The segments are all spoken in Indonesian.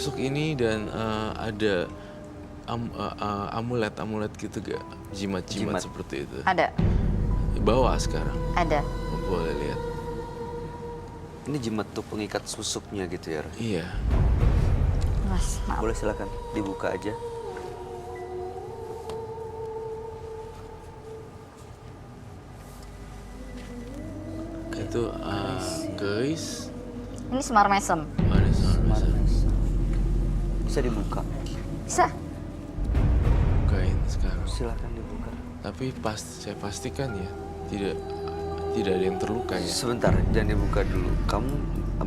susuk ini dan ada amulet gitu gak? Jimat seperti itu. Ada. Bawa sekarang. Ada. Boleh lihat. Ini jimat tuh pengikat susuknya gitu ya? Iya. Mas, maaf. Boleh silakan dibuka aja. Itu guys. Ini semar mesem. Ada soal Bisa dibuka. Bisa. bukain sekarang. Silakan dibuka. Tapi saya pastikan ya tidak ada yang terluka ya. Sebentar, jangan dibuka dulu. Kamu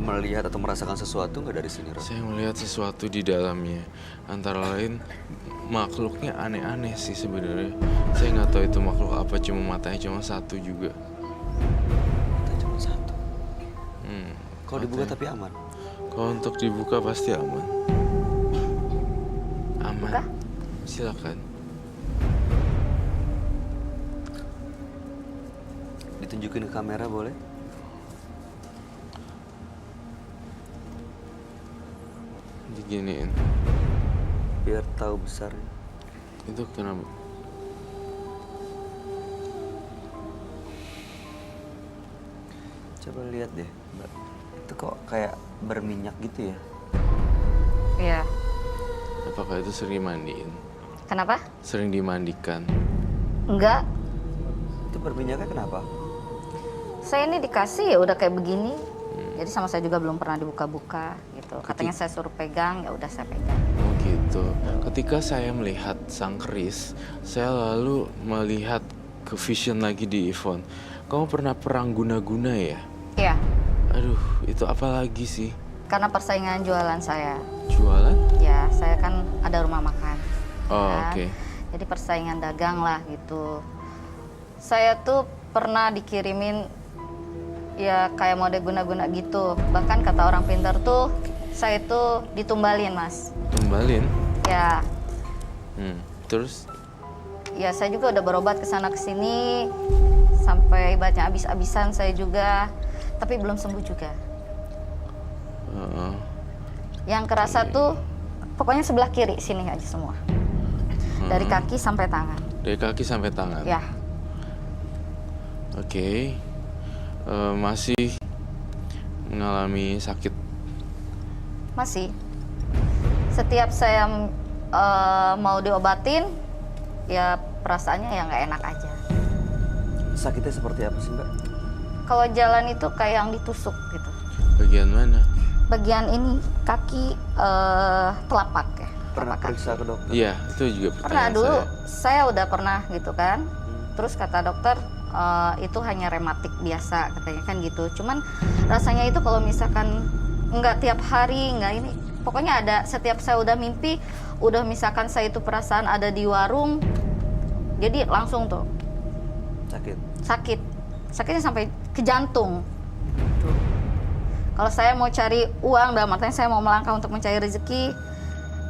melihat atau merasakan sesuatu nggak dari sini, Ro? Saya melihat sesuatu di dalamnya. Antara lain makhluknya aneh-aneh sih sebenarnya. Saya nggak tahu itu makhluk apa, cuma matanya cuma satu juga. Kita cuma satu. Kalau dibuka matanya. tapi aman. Kalau untuk dibuka pasti aman. Aman. Buka? Silakan. Ditunjukin ke kamera boleh? Diginiin. Biar tahu besarnya. Itu kenapa? Coba lihat deh, Mbak. Itu kok kayak berminyak gitu ya? Iya. Apakah itu sering dimandiin? Kenapa? Sering dimandikan? Enggak. Itu berminyaknya kenapa? Saya ini dikasih ya udah kayak begini. Jadi sama saya juga belum pernah dibuka-buka gitu. Katanya saya suruh pegang, ya udah saya pegang. Oh gitu. Ketika saya melihat sang keris, saya lalu melihat ke vision lagi di Yvonne. Kamu pernah perang guna-guna ya? Iya. Aduh, itu apa lagi sih? Karena persaingan jualan saya. Jualan? Ya, saya kan ada rumah makan. Oh, Ya. oke. Jadi persaingan dagang lah gitu. Saya tuh pernah dikirimin ya kayak mode guna-guna gitu. Bahkan kata orang pintar tuh saya tuh ditumbalin, Mas. Tumbalin? Ya, Terus? ya saya juga udah berobat ke sana ke sini sampai ibaratnya habis-habisan saya juga, tapi belum sembuh juga. Yang kerasa tuh pokoknya sebelah kiri sini aja semua. Dari kaki sampai tangan. Dari kaki sampai tangan? Ya. Oke. Masih mengalami sakit? Masih. Setiap saya mau diobatin, ya perasaannya ya nggak enak aja. Sakitnya seperti apa sih, Mbak? Kalau jalan itu kayak yang ditusuk gitu. Bagian mana? Bagian ini kaki telapak ya. Pernah Telapak kaki. periksa ke dokter? Iya, itu juga Pernah pertanyaan dulu, saya. saya udah pernah gitu kan. Terus kata dokter itu hanya rematik biasa katanya kan gitu. Cuman rasanya itu kalau misalkan nggak tiap hari, nggak ini, pokoknya ada setiap saya udah mimpi, udah misalkan saya itu perasaan ada di warung, jadi langsung tuh Sakit? sakitnya sampai ke jantung. Kalau saya mau cari uang, dalam artinya saya mau melangkah untuk mencari rezeki,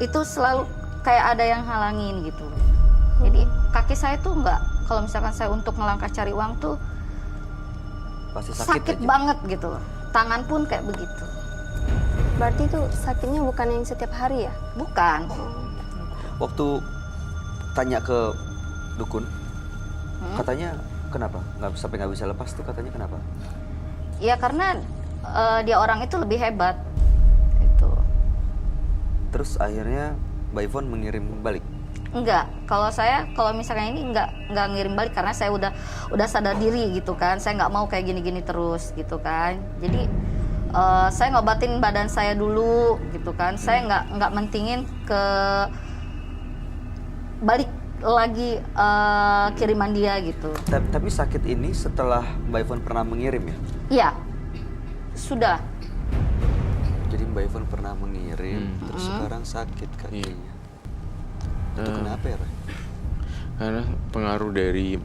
itu selalu kayak ada yang halangin gitu. Jadi kaki saya tuh nggak, kalau misalkan saya untuk melangkah cari uang tuh Pasti sakit aja. banget gitu. Tangan pun kayak begitu. Berarti itu sakitnya bukan yang setiap hari ya? Bukan. Waktu tanya ke dukun, katanya kenapa? Sampai nggak bisa lepas tuh katanya kenapa? Ya karena dia orang itu lebih hebat. Itu. Terus akhirnya Mbak Yvonne mengirim balik? Enggak, kalau misalkan ini enggak ngirim balik karena saya udah sadar diri gitu kan. Saya nggak mau kayak gini-gini terus gitu kan. Jadi saya ngobatin badan saya dulu gitu kan. Saya nggak mentingin ke balik lagi kiriman dia gitu. Tapi sakit ini setelah Mbak Yvonne pernah mengirim ya? Iya, sudah. Jadi Mbak Yvonne pernah mengirim, terus sekarang sakit kakinya. Itu kenapa ya, Ray? Karena pengaruh dari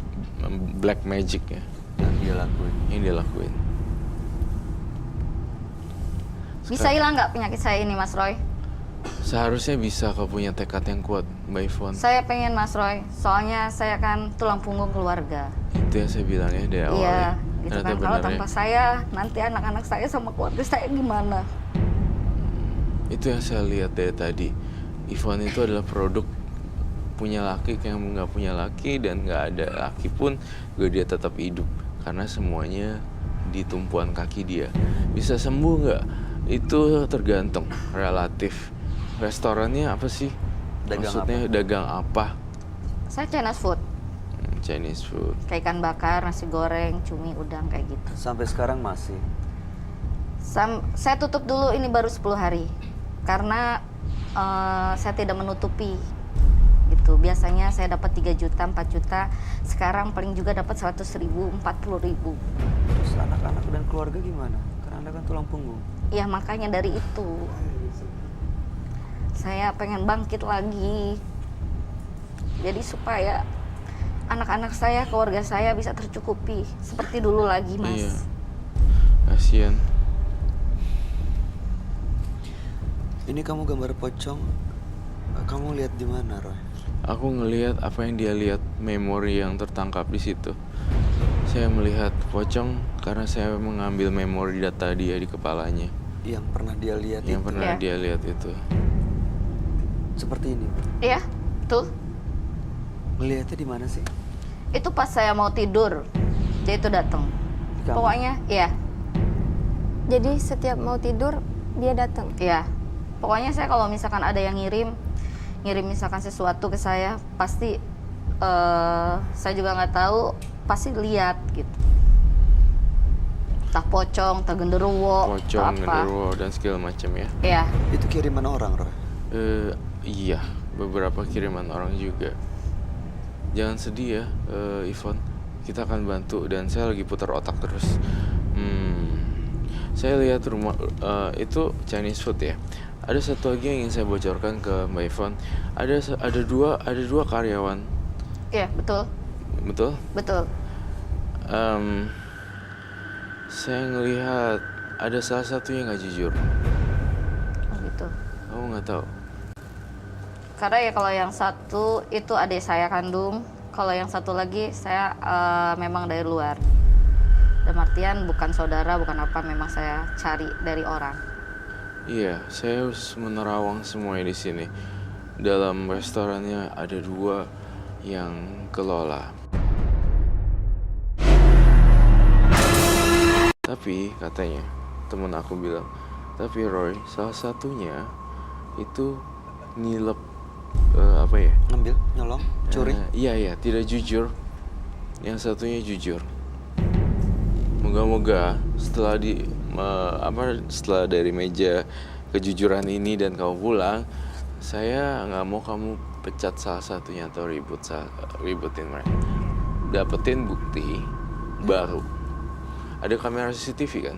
black magic ya. Yang dia lakuin. Bisa hilang nggak penyakit saya ini, Mas Roy? Seharusnya bisa kalau punya tekad yang kuat, Mbak Yvonne. Saya pengen, Mas Roy. Soalnya saya kan tulang punggung keluarga. Itu yang saya bilang ya dari awal. Iya, ya. gitu Ternyata kan. Kalau benar ya. tanpa saya, nanti anak-anak saya sama keluarga saya gimana? Itu yang saya lihat dari tadi. Ivan itu adalah produk punya laki yang nggak punya laki, dan nggak ada laki pun juga dia tetap hidup karena semuanya di tumpuan kaki dia. Bisa sembuh nggak? Itu tergantung, relatif. Restorannya apa sih? Dagang Maksudnya dagang apa? Saya Chinese food, Chinese food. kayak ikan bakar, nasi goreng, cumi, udang kayak gitu. Sampai sekarang masih. Saya tutup dulu ini baru 10 hari karena saya tidak menutupi gitu. Biasanya saya dapat 3 juta, 4 juta. Sekarang paling juga dapat 100.000, 40.000. Terus anak-anak dan keluarga gimana? Karena Anda kan tulang punggung. Ya makanya dari itu saya pengen bangkit lagi. Jadi supaya anak-anak saya, keluarga saya bisa tercukupi seperti dulu lagi, Mas. Iya. Kasian. Ini kamu gambar pocong. Kamu lihat di mana, Roy? Aku ngelihat apa yang dia lihat, memori yang tertangkap di situ. Saya melihat pocong karena saya mengambil memori data dia di kepalanya. Yang pernah dia lihat Yang itu pernah Iya. dia lihat itu. seperti ini. Iya, betul. Melihatnya di mana sih? Itu pas saya mau tidur, dia itu datang. Di kamar? Pokoknya, iya, Jadi setiap mau tidur dia datang. iya. Pokoknya saya kalau misalkan ada yang ngirim misalkan sesuatu ke saya, pasti saya juga nggak tahu, pasti lihat gitu. Entah pocong, entah genderuwo, Pocong, atau apa. genderuwo, dan segala macam ya. Iya, Itu kiriman orang, Roy. Iya, beberapa kiriman orang juga. Jangan sedih ya, Ivon. Kita akan bantu, dan saya lagi putar otak terus. Saya lihat rumah itu Chinese food ya. Ada satu lagi yang ingin saya bocorkan ke Mbak Ivon. Ada dua karyawan, iya, betul, betul? betul. Saya ngelihat ada salah satu yang nggak jujur. Oh, gitu. Kamu nggak tahu? Karena ya kalau yang satu itu adik saya kandung, kalau yang satu lagi saya memang dari luar. Dalam artian bukan saudara, bukan apa, memang saya cari dari orang. Iya, saya harus menerawang semuanya di sini. Dalam restorannya ada 2 yang kelola. Tapi katanya temen aku bilang, tapi Roy, salah satunya itu ngilep apa ya? Ngambil, nyolong, curi. Iya, tidak jujur. Yang satunya jujur. Moga-moga setelah setelah dari meja kejujuran ini dan kamu pulang, saya nggak mau kamu pecat salah satunya atau ributin mereka. Dapetin bukti baru. Ada kamera CCTV kan?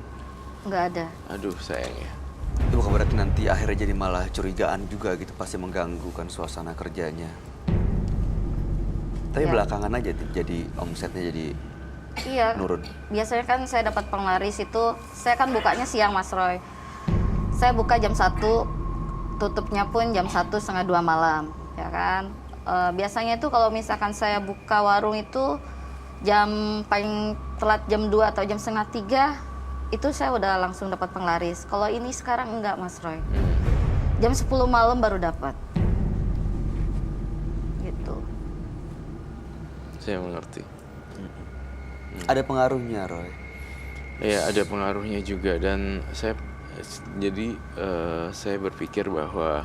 Nggak ada. Aduh sayangnya. Itu bukan berarti nanti akhirnya jadi malah curigaan juga gitu, pasti mengganggu kan suasana kerjanya. Tapi Ya. belakangan aja jadi omsetnya jadi Iya. nurun. Biasanya kan saya dapat penglaris itu, saya kan bukanya siang, Mas Roy. Saya buka jam 1, tutupnya pun jam 1 setengah 2 malam, ya kan. Biasanya itu kalau misalkan saya buka warung itu jam paling telat jam 2 atau jam setengah 3, itu saya udah langsung dapat penglaris. Kalau ini sekarang enggak, Mas Roy. Jam 10 malam baru dapat. Gitu. Saya mengerti. Ada pengaruhnya, Roy. Ya ada pengaruhnya juga, dan saya berpikir bahwa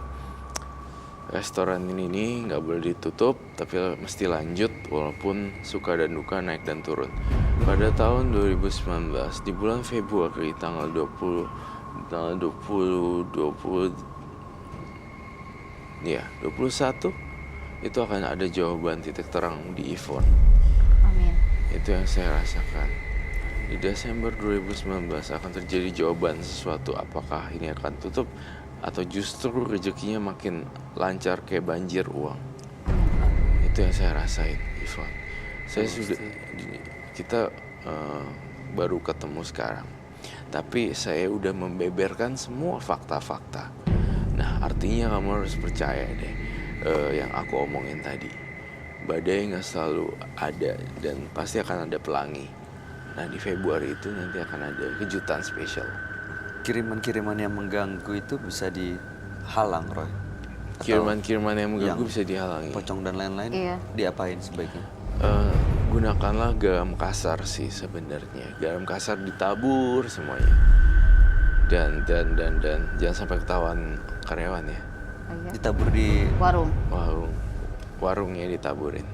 restoran ini nggak boleh ditutup, tapi mesti lanjut walaupun suka dan duka, naik dan turun. Pada tahun 2019 di bulan Februari tanggal 20 21 itu akan ada jawaban titik terang di Ivon. Amin. Itu yang saya rasakan. Di Desember 2019 akan terjadi jawaban sesuatu, apakah ini akan tutup atau justru rezekinya makin lancar kayak banjir uang. Itu yang saya rasain, Ivon. Kita baru ketemu sekarang, tapi saya udah membeberkan semua fakta-fakta. Nah, artinya kamu harus percaya deh yang aku omongin tadi. Badai nggak selalu ada, dan pasti akan ada pelangi. Nah, di Februari itu nanti akan ada kejutan spesial. Kiriman-kiriman yang mengganggu itu bisa halang, Roy? Atau Kiriman-kiriman yang mengganggu yang bisa dihalangi. pocong dan lain-lain Iya. diapain sebaiknya? Gunakanlah garam kasar sih sebenarnya. Garam kasar ditabur semuanya. Dan jangan sampai ketahuan karyawan ya. Oh, iya. Ditabur di Warung. Warungnya ditaburin.